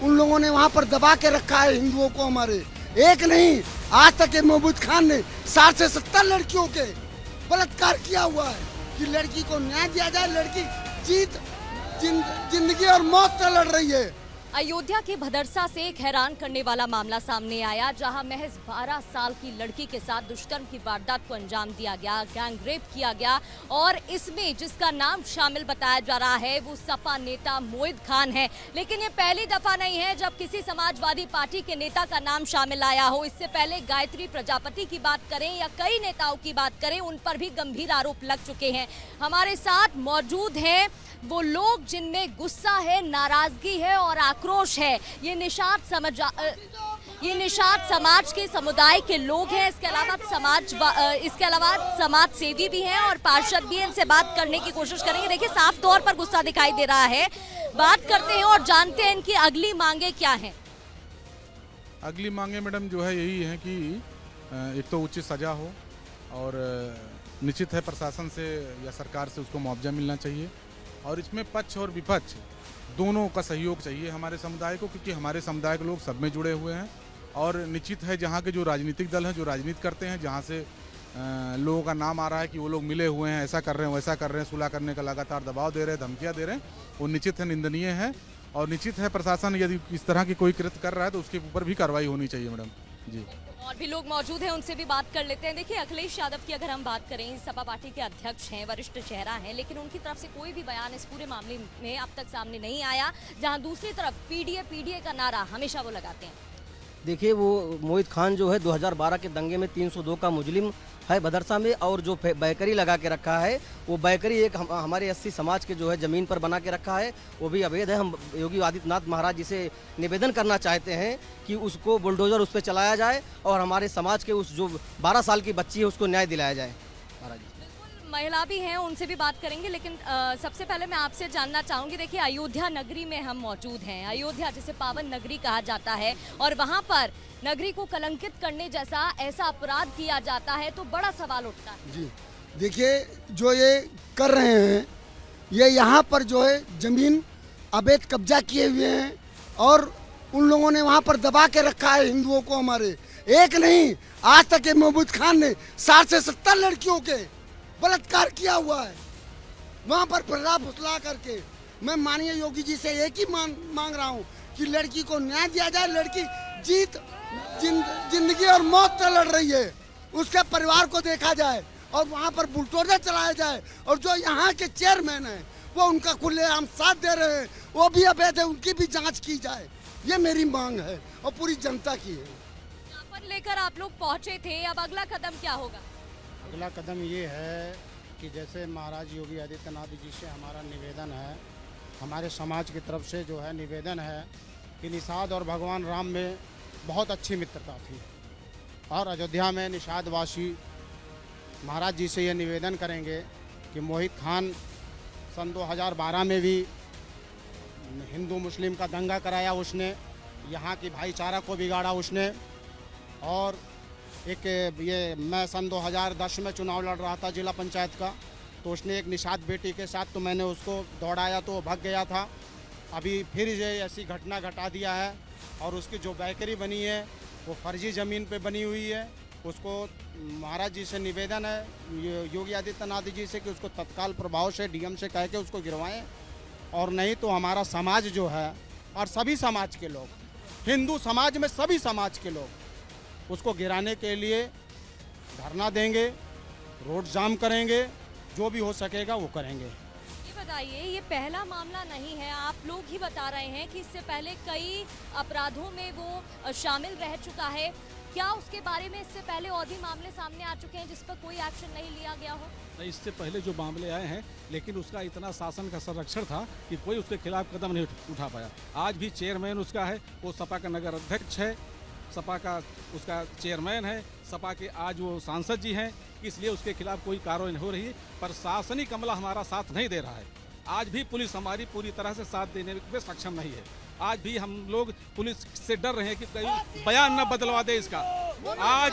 उन लोगों ने वहाँ पर दबा के रखा है हिंदुओं को हमारे। एक नहीं, आज तक ये महमूद खान ने 60 से 70 लड़कियों के बलात्कार किया हुआ है कि लड़की को न्याय दिया जाए। लड़की जिंदगी और मौत से लड़ रही है। अयोध्या के भदरसा से एक हैरान करने वाला मामला सामने आया, जहां महज 12 साल की लड़की के साथ दुष्कर्म की वारदात को अंजाम दिया गया, गैंग रेप किया गया। और इसमें जिसका नाम शामिल बताया जा रहा है वो सपा नेता मोहित खान है। लेकिन ये पहली दफा नहीं है जब किसी समाजवादी पार्टी के नेता का नाम शामिल आया हो। इससे पहले गायत्री प्रजापति की बात करें या कई नेताओं की बात करें, उन पर भी गंभीर आरोप लग चुके हैं। हमारे साथ मौजूद हैं वो लोग जिनमें गुस्सा है, नाराजगी है और आक्रोश है। ये निषाद समाज के समुदाय के लोग हैं। इसके अलावा समाज सेवी भी हैं और पार्षद भी हैं। इनसे बात करने की कोशिश करेंगे। देखिए, साफ तौर पर गुस्सा दिखाई दे रहा है। बात करते हैं और जानते हैं इनकी अगली मांगे क्या हैं। अगली मांगे मैडम जो है यही है कि एक तो उचित सजा हो और निश्चित है प्रशासन से या सरकार से उसको मुआवजा मिलना चाहिए। और इसमें पक्ष और विपक्ष दोनों का सहयोग चाहिए हमारे समुदाय को, क्योंकि हमारे समुदाय के लोग सब में जुड़े हुए हैं। और निश्चित है जहाँ के जो राजनीतिक दल हैं, जो राजनीति करते हैं, जहाँ से लोगों का नाम आ रहा है कि वो लोग मिले हुए हैं, ऐसा कर रहे हैं, वैसा कर रहे हैं, सुलह करने का लगातार दबाव दे रहे हैं, धमकियाँ दे रहे हैं, वो निश्चित है निंदनीय है। और निश्चित है प्रशासन यदि इस तरह की कोई कृत्य कर रहा है तो उसके ऊपर भी कार्रवाई होनी चाहिए मैडम जी। और भी लोग मौजूद हैं, उनसे भी बात कर लेते हैं। देखिए, अखिलेश यादव की अगर हम बात करें, सपा पार्टी के अध्यक्ष हैं, वरिष्ठ चेहरा हैं, लेकिन उनकी तरफ से कोई भी बयान इस पूरे मामले में अब तक सामने नहीं आया। जहां दूसरी तरफ पीडीए का नारा हमेशा वो लगाते हैं। देखिए, वो मोहित खान जो है 2012 के दंगे में 302 का मुजरिम है भदरसा में। और जो बेकरी लगा के रखा है, वो बेकरी एक हमारे 80 समाज के जो है ज़मीन पर बना के रखा है, वो भी अवैध है। हम योगी आदित्यनाथ महाराज जी से निवेदन करना चाहते हैं कि उसको बुलडोज़र उस पर चलाया जाए और हमारे समाज के उस जो 12 साल की बच्ची है उसको न्याय दिलाया जाए। महाराज जी महिला भी हैं, उनसे भी बात करेंगे। लेकिन सबसे पहले मैं आपसे जानना चाहूँगी, देखिए अयोध्या नगरी में हम मौजूद हैं। अयोध्या जिसे पावन नगरी कहा जाता है और वहाँ पर नगरी को कलंकित करने जैसा ऐसा अपराध किया जाता है तो बड़ा सवाल उठता है। जी देखिए, जो ये कर रहे हैं, ये यहाँ पर जो है ज़मीन अवैध कब्जा किए हुए हैं और उन लोगों ने वहाँ पर दबा के रखा है हिंदुओं को हमारे। एक नहीं, आज तक ये महमूद खान ने 60 से 70 लड़कियों के बलात्कार किया हुआ है वहाँ पर फुसला फुसला करके। मैं माननीय योगी जी से एक ही मांग रहा हूँ कि लड़की को न्याय दिया जाए। लड़की जिंदगी और मौत से लड़ रही है, उसके परिवार को देखा जाए और वहाँ पर बुलडोजर चलाया जाए। और जो यहाँ के चेयरमैन हैं वो उनका खुलेआम साथ दे रहे हैं, वो भी अवैध है, उनकी भी जांच की जाए। ये मेरी मांग है और पूरी जनता की है। ज्ञापन लेकर आप लोग पहुँचे थे, अब अगला कदम क्या होगा? अगला कदम ये है कि जैसे महाराज योगी आदित्यनाथ जी से हमारा निवेदन है, हमारे समाज की तरफ से जो है निवेदन है कि निषाद और भगवान राम में बहुत अच्छी मित्रता थी और अयोध्या में निषादवासी महाराज जी से ये निवेदन करेंगे कि मोहित खान सन 2012 में भी हिंदू मुस्लिम का दंगा कराया उसने, यहाँ की भाईचारा को बिगाड़ा उसने। और एक ये मैं सन 2010 में चुनाव लड़ रहा था जिला पंचायत का, तो उसने एक निषाद बेटी के साथ तो मैंने उसको दौड़ाया तो वो भाग गया था। अभी फिर ये ऐसी घटना घटा दिया है और उसकी जो बेकरी बनी है वो फर्जी ज़मीन पे बनी हुई है। उसको महाराज जी से निवेदन है योगी आदित्यनाथ जी से कि उसको तत्काल प्रभाव से डीएम से कह के उसको गिरवाएं, और नहीं तो हमारा समाज जो है और सभी समाज के लोग, हिंदू समाज में सभी समाज के लोग उसको गिराने के लिए धरना देंगे, रोड जाम करेंगे, जो भी हो सकेगा वो करेंगे। ये बताइए, ये पहला मामला नहीं है, आप लोग ही बता रहे हैं कि इससे पहले कई अपराधों में वो शामिल रह चुका है। क्या उसके बारे में इससे पहले और भी मामले सामने आ चुके हैं जिस पर कोई एक्शन नहीं लिया गया हो? नहीं, इससे पहले जो मामले आए हैं, लेकिन उसका इतना शासन का संरक्षण था कि कोई उसके खिलाफ कदम नहीं उठा पाया। आज भी चेयरमैन उसका है, वो सपा का नगर अध्यक्ष है, सपा का उसका चेयरमैन है, सपा के आज वो सांसद जी हैं, इसलिए उसके खिलाफ कोई कार्रवाई नहीं हो रही है। प्रशासनिक अमला हमारा साथ नहीं दे रहा है। आज भी पुलिस हमारी पूरी तरह से साथ देने में सक्षम नहीं है। आज भी हम लोग पुलिस से डर रहे हैं कि कहीं बयान न बदलवा दे इसका। आज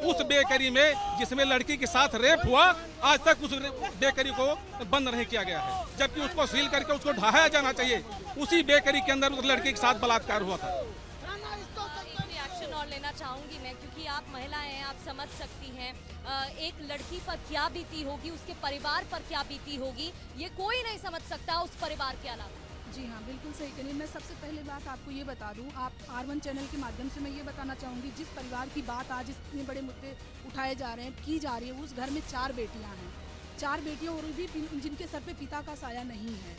उस बेकरी में जिसमें लड़की के साथ रेप हुआ, आज तक उस बेकरी को बंद नहीं किया गया है, जबकि उसको सील करके उसको ढहाया जाना चाहिए। उसी बेकरी के अंदर उस लड़की के साथ बलात्कार हुआ था। रिएक्शन और लेना चाहूंगी मैं, क्योंकि आप महिलाएं हैं, आप समझ सकती हैं एक लड़की पर क्या बीती होगी, उसके परिवार पर क्या बीती होगी, ये कोई नहीं समझ सकता उस परिवार के अलावा। जी हाँ, बिल्कुल सही करिए। मैं सबसे पहले बात आपको ये बता दूं, आप R1 चैनल के माध्यम से मैं ये बताना चाहूँगी, जिस परिवार की बात आज इतने बड़े मुद्दे उठाए जा रहे हैं, की जा रही है, उस घर में 4 बेटियां हैं, 4 बेटियां और भी जिनके सर पे पिता का साया नहीं है।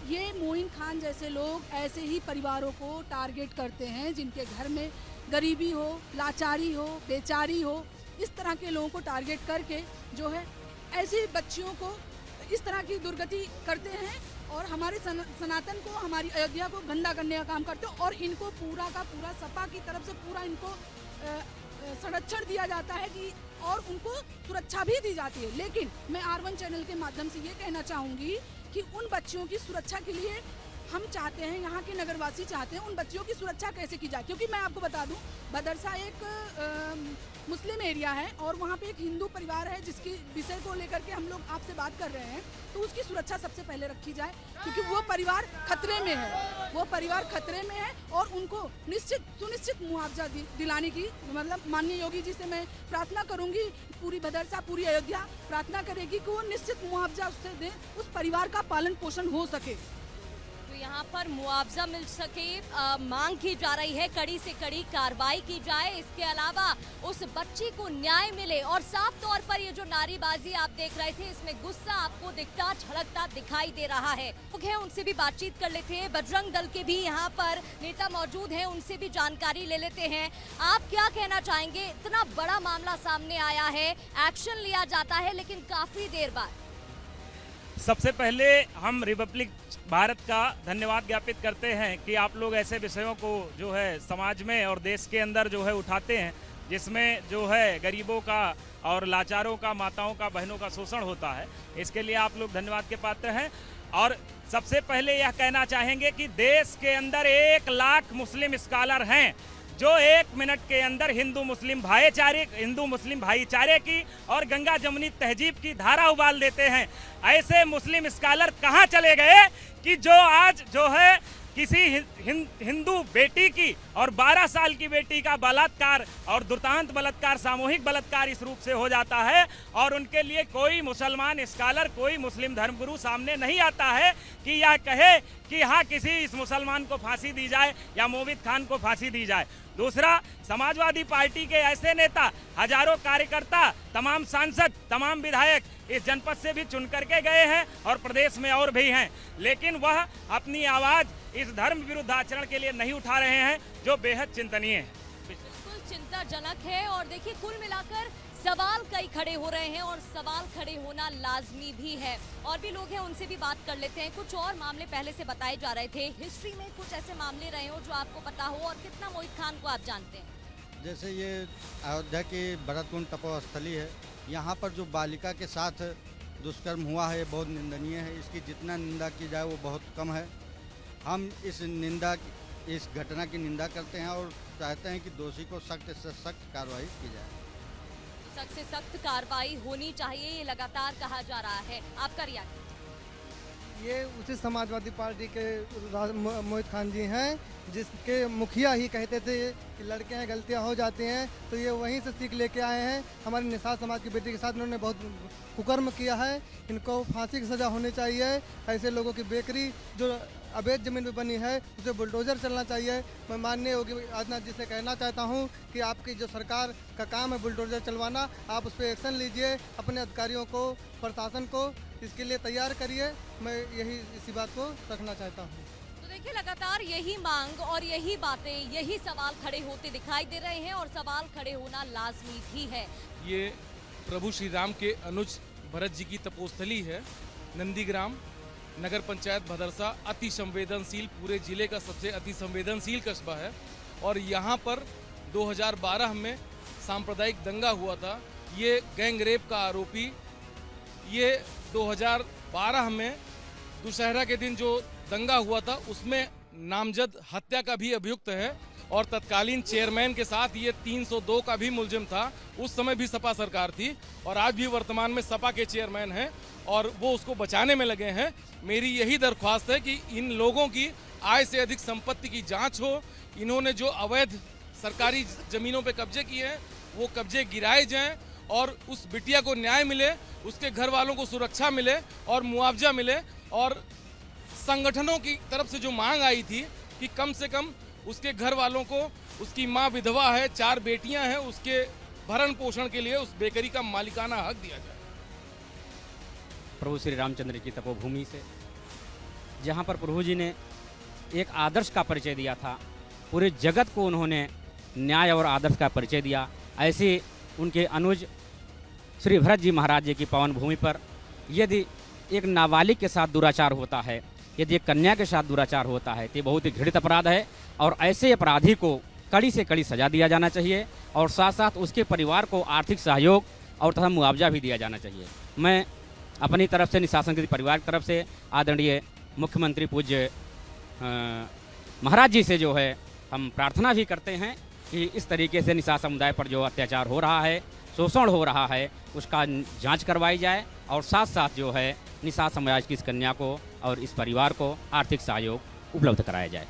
ये मोइन खान जैसे लोग ऐसे ही परिवारों को टारगेट करते हैं, जिनके घर में गरीबी हो, लाचारी हो, बेचारी हो, इस तरह के लोगों को टारगेट करके जो है ऐसी बच्चियों को इस तरह की दुर्गति करते हैं और हमारे सनातन को, हमारी अयोध्या को गंदा करने का काम करते हैं। और इनको पूरा का पूरा सपा की तरफ से पूरा इनको संरक्षण दिया जाता है कि और उनको सुरक्षा भी दी जाती है। लेकिन मैं R1 चैनल के माध्यम से ये कहना चाहूँगी कि उन बच्चियों की सुरक्षा के लिए हम चाहते हैं, यहाँ के नगरवासी चाहते हैं, उन बच्चियों की सुरक्षा कैसे की जाए। क्योंकि मैं आपको बता दूं, भदरसा एक मुस्लिम एरिया है और वहाँ पे एक हिंदू परिवार है, जिसकी विषय को लेकर के हम लोग आपसे बात कर रहे हैं, तो उसकी सुरक्षा सबसे पहले रखी जाए, क्योंकि वो परिवार खतरे में है, वो परिवार खतरे में है। और उनको सुनिश्चित मुआवजा दिलाने की, मतलब माननीय योगी जी से मैं प्रार्थना करूँगी, पूरी भदरसा, पूरी अयोध्या प्रार्थना करेगी कि वो निश्चित मुआवजा उससे दें, उस परिवार का पालन पोषण हो सके। यहाँ पर मुआवजा मिल सके मांग की जा रही है, कड़ी से कड़ी कार्रवाई की जाए, इसके अलावा उस बच्ची को न्याय मिले। और साफ तौर पर ये जो नारेबाजी आप देख रहे थे, इसमें गुस्सा आपको दिखता झलकता दिखाई दे रहा है। लोग हैं, उनसे भी बातचीत कर लेते हैं, बजरंग दल के भी यहाँ पर नेता मौजूद हैं, उनसे भी जानकारी ले लेते हैं। आप क्या कहना चाहेंगे, इतना बड़ा मामला सामने आया है, एक्शन लिया जाता है, लेकिन काफी देर बाद। सबसे पहले हम रिपब्लिक भारत का धन्यवाद ज्ञापित करते हैं कि आप लोग ऐसे विषयों को जो है समाज में और देश के अंदर जो है उठाते हैं, जिसमें जो है गरीबों का और लाचारों का, माताओं का, बहनों का शोषण होता है। इसके लिए आप लोग धन्यवाद के पात्र हैं। और सबसे पहले यह कहना चाहेंगे कि देश के अंदर 1 लाख मुस्लिम स्कॉलर हैं जो 1 मिनट के अंदर हिंदू मुस्लिम भाईचारे की और गंगा जमुनी तहजीब की धारा उबाल देते हैं। ऐसे मुस्लिम स्कॉलर कहाँ चले गए कि जो आज जो है किसी हिंदू बेटी की और 12 साल की बेटी का बलात्कार और दुर्दांत बलात्कार, सामूहिक बलात्कार इस रूप से हो जाता है और उनके लिए कोई मुसलमान स्कॉलर, कोई मुस्लिम धर्मगुरु सामने नहीं आता है कि यह कहे कि हाँ किसी इस मुसलमान को फांसी दी जाए या मोमिद खान को फांसी दी जाए। दूसरा, समाजवादी पार्टी के ऐसे नेता, हजारों कार्यकर्ता, तमाम सांसद, तमाम विधायक इस जनपद से भी चुन करके गए हैं और प्रदेश में और भी हैं, लेकिन वह अपनी आवाज इस धर्म विरुद्ध आचरण के लिए नहीं उठा रहे हैं, जो बेहद चिंतनीय है। बिल्कुल चिंताजनक है। और देखिए, कुल मिलाकर सवाल कई खड़े हो रहे हैं और सवाल खड़े होना लाजमी भी है। और भी लोग हैं, उनसे भी बात कर लेते हैं। कुछ और मामले पहले से बताए जा रहे थे, हिस्ट्री में कुछ ऐसे मामले रहे हो जो आपको पता हो, और कितना मोहित खान को आप जानते हैं? जैसे ये अयोध्या की भरतकुंड तपोस्थली है, यहाँ पर जो बालिका के साथ दुष्कर्म हुआ है, बहुत निंदनीय है। इसकी जितना निंदा की जाए वो बहुत कम है। हम इस घटना की निंदा करते हैं और चाहते हैं कि दोषी को सख्त से सख्त कार्रवाई की जाए। सख्त से सख्त कार्रवाई होनी चाहिए, ये लगातार कहा जा रहा है। आपका रिएक्शन? ये उसी समाजवादी पार्टी के मोहित खान जी हैं, जिसके मुखिया ही कहते थे कि लड़के हैं, गलतियां हो जाती हैं, तो ये वहीं से सीख लेके आए हैं। हमारी निषाद समाज की बेटी के साथ उन्होंने बहुत कुकर्म किया है। इनको फांसी की सज़ा होनी चाहिए। ऐसे लोगों की बेकरी जो अवैध जमीन पे बनी है, उसे बुलडोजर चलना चाहिए। मैं माननीय योगी आदित्यनाथ जी से कहना चाहता हूँ कि आपकी जो सरकार का काम है बुलडोजर चलवाना, आप उस पर एक्शन लीजिए, अपने अधिकारियों को, प्रशासन को इसके लिए तैयार करिए। मैं इसी बात को रखना चाहता हूँ। तो देखिए, लगातार यही मांग और यही बातें, यही सवाल खड़े होते दिखाई दे रहे हैं और सवाल खड़े होना लाजमी भी है। ये प्रभु श्री राम के अनुज भरत जी की तपोस्थली है, नंदीग्राम, नगर पंचायत भदरसा। अति संवेदनशील, पूरे जिले का सबसे अति संवेदनशील कस्बा है। और यहाँ पर 2012 में सांप्रदायिक दंगा हुआ था। ये गैंग रेप का आरोपी, ये 2012 में दुशहरा के दिन जो दंगा हुआ था, उसमें नामजद हत्या का भी अभियुक्त है। और तत्कालीन चेयरमैन के साथ ये 302 का भी मुलजिम था। उस समय भी सपा सरकार थी और आज भी वर्तमान में सपा के चेयरमैन हैं और वो उसको बचाने में लगे हैं। मेरी यही दरख्वास्त है कि इन लोगों की आय से अधिक संपत्ति की जांच हो। इन्होंने जो अवैध सरकारी जमीनों पे कब्जे किए हैं वो कब्जे गिराए जाएं और उस बिटिया को न्याय मिले, उसके घर वालों को सुरक्षा मिले और मुआवजा मिले। और संगठनों की तरफ से जो मांग आई थी कि कम से कम उसके घर वालों को, उसकी माँ विधवा है, 4 बेटियां हैं, उसके भरण पोषण के लिए उस बेकरी का मालिकाना हक दिया जाए। प्रभु श्री रामचंद्र की तपोभूमि से, जहाँ पर प्रभु जी ने एक आदर्श का परिचय दिया था, पूरे जगत को उन्होंने न्याय और आदर्श का परिचय दिया। ऐसे उनके अनुज श्री भरत जी महाराज जी की पावन भूमि पर यदि एक नाबालिग के साथ दुराचार होता है, यदि एक कन्या के साथ दुराचार होता है, तो बहुत ही घृणित अपराध है और ऐसे अपराधी को कड़ी से कड़ी सजा दिया जाना चाहिए और साथ साथ उसके परिवार को आर्थिक सहयोग और तथा मुआवजा भी दिया जाना चाहिए। मैं अपनी तरफ से, निशासन के परिवार की तरफ से आदरणीय मुख्यमंत्री पूज्य महाराज जी से जो है हम प्रार्थना भी करते हैं कि इस तरीके से निशा समुदाय पर जो अत्याचार हो रहा है, शोषण हो रहा है, उसका जांच करवाई जाए और साथ साथ जो है निशा समाज की इस कन्या को और इस परिवार को आर्थिक सहयोग उपलब्ध कराया जाए।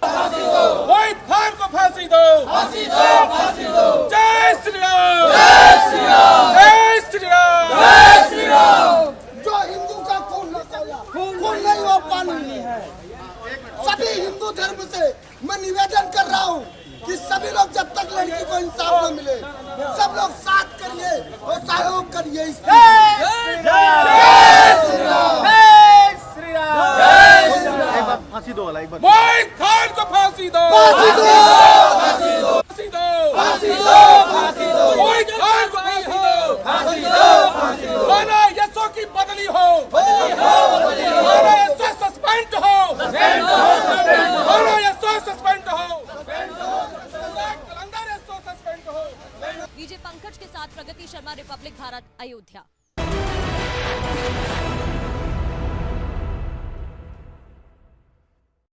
मोहित खान को फांसी दो, फांसी दो, फांसी दो। जय श्री राम, जय श्री राम, जय श्री राम, जय श्री राम। जो हिंदू का खून नहीं हो पानी है। सभी हिंदू धर्म से मैं निवेदन कर रहा हूँ कि सभी लोग जब तक लड़की को इंसाफ न मिले, सब लोग साथ करिए और सहयोग करिए। फांसी दो, मोहित खान को फांसी दो, फांसी दो, फांसी दो, फांसी दो, फांसी दो, फांसी दो। मोहित खान को फांसी दो, फांसी दो, फांसी दो। थाना यशो की बदली हो, बदली हो, बदली हो। थाना यशो सस्पेंड हो, सस्पेंड हो, सस्पेंड हो। थाना यशो सस्पेंड हो, सस्पेंड हो। कलंदर यशो सस्पेंड हो। विजय पंकज के साथ प्रगति शर्मा, रिपब्लिक भारत, अयोध्या।